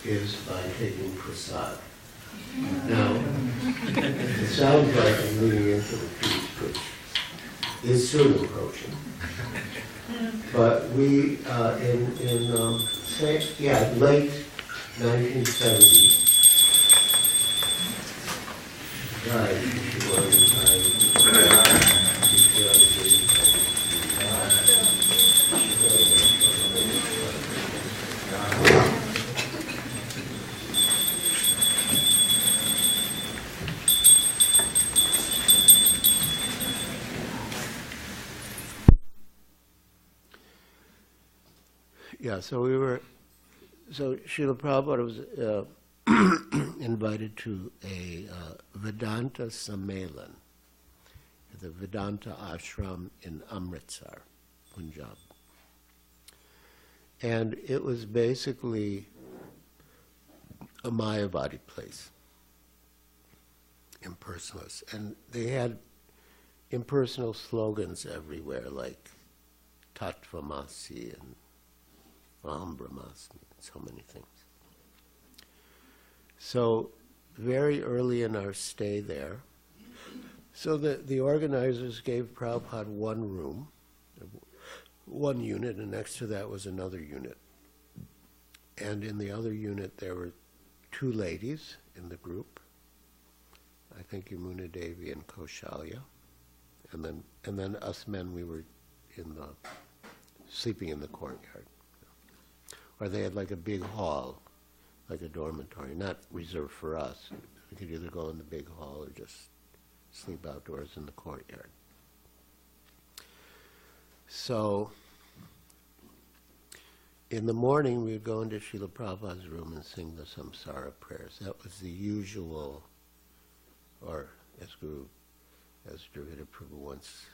is by taking prasad. Now, it sounds like I'm moving into the feast, which is soon approaching. But we, late 1970, so Srila Prabhupada was invited to a Vedanta Sammelan at the Vedanta Ashram in Amritsar, Punjab. And it was basically a Mayavadi place, impersonalist. And they had impersonal slogans everywhere, like Tattvamasi and Aham Brahmasmi, so many things. So very early in our stay there, so the organizers gave Prabhupada one room, one unit, and next to that was another unit. And in the other unit there were two ladies in the group, I think Yamuna Devi and Kaushalya, and then us men, we were sleeping in the courtyard. Or they had like a big hall, like a dormitory, not reserved for us. We could either go in the big hall or just sleep outdoors in the courtyard. So, in the morning we would go into Srila Prabhupada's room and sing the samsara prayers. That was the usual, or as Dravida Prabhu once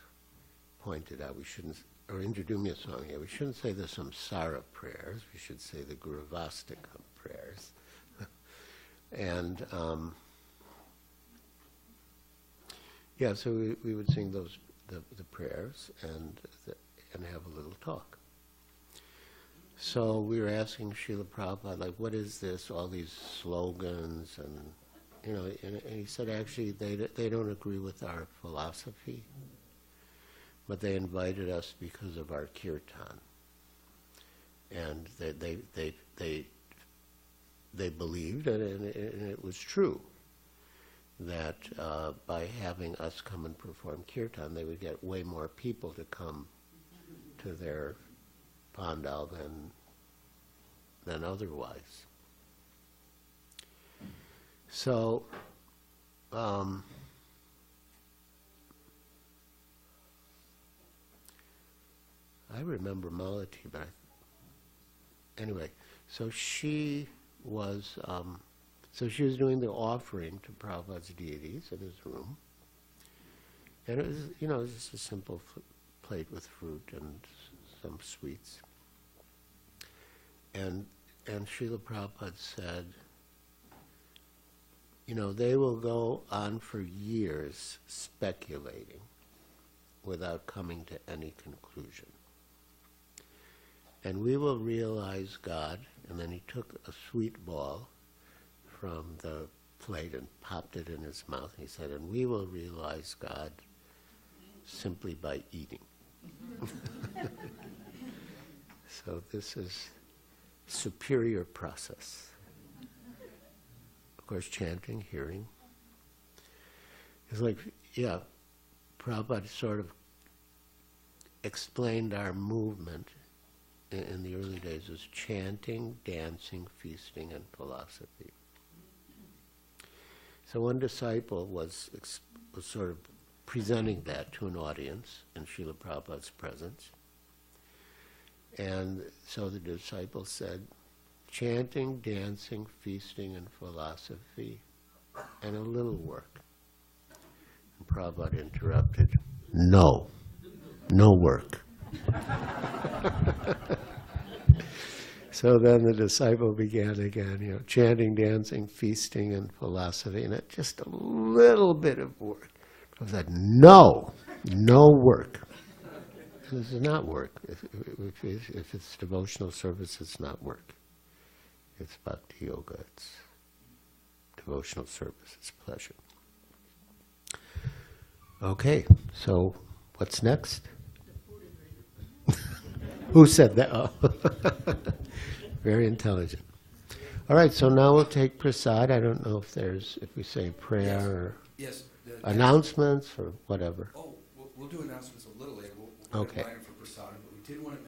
pointed out, we shouldn't, or Indradumya Swami, we shouldn't say the samsara prayers, we should say the Guruvastakam prayers. And so we would sing the prayers and have a little talk. So we were asking Srila Prabhupada, like, what is this, all these slogans, and he said actually they don't agree with our philosophy, but they invited us because of our kirtan, and they believed, and it was true, that by having us come and perform kirtan, they would get way more people to come to their pandal than otherwise. So, I remember Malati, but anyway, so she was doing the offering to Prabhupada's deities in his room, and it was, it was just a simple plate with fruit and some sweets. And Srila Prabhupada said, you know, they will go on for years speculating without coming to any conclusion. And we will realize God, and then he took a sweet ball from the plate and popped it in his mouth. He said, and we will realize God simply by eating. So this is superior process. Of course, chanting, hearing. It's like, yeah, Prabhupada sort of explained our movement in the early days as chanting, dancing, feasting, and philosophy. So one disciple was sort of presenting that to an audience in Srila Prabhupada's presence. And so the disciple said, chanting, dancing, feasting, and philosophy, and a little work. And Prabhupada interrupted, no work. So then the disciple began again, you know, chanting, dancing, feasting, and philosophy, and it just a little bit of work. I said, no work. This is not work. If it's devotional service, it's not work. It's bhakti yoga. It's devotional service. It's pleasure. Okay, so what's next? Who said that? Oh. Very intelligent. All right, so now we'll take prasad. I don't know if we say prayer or announcements or whatever. Oh, we'll do announcements a little later. We'll okay. for prasad, but we did want to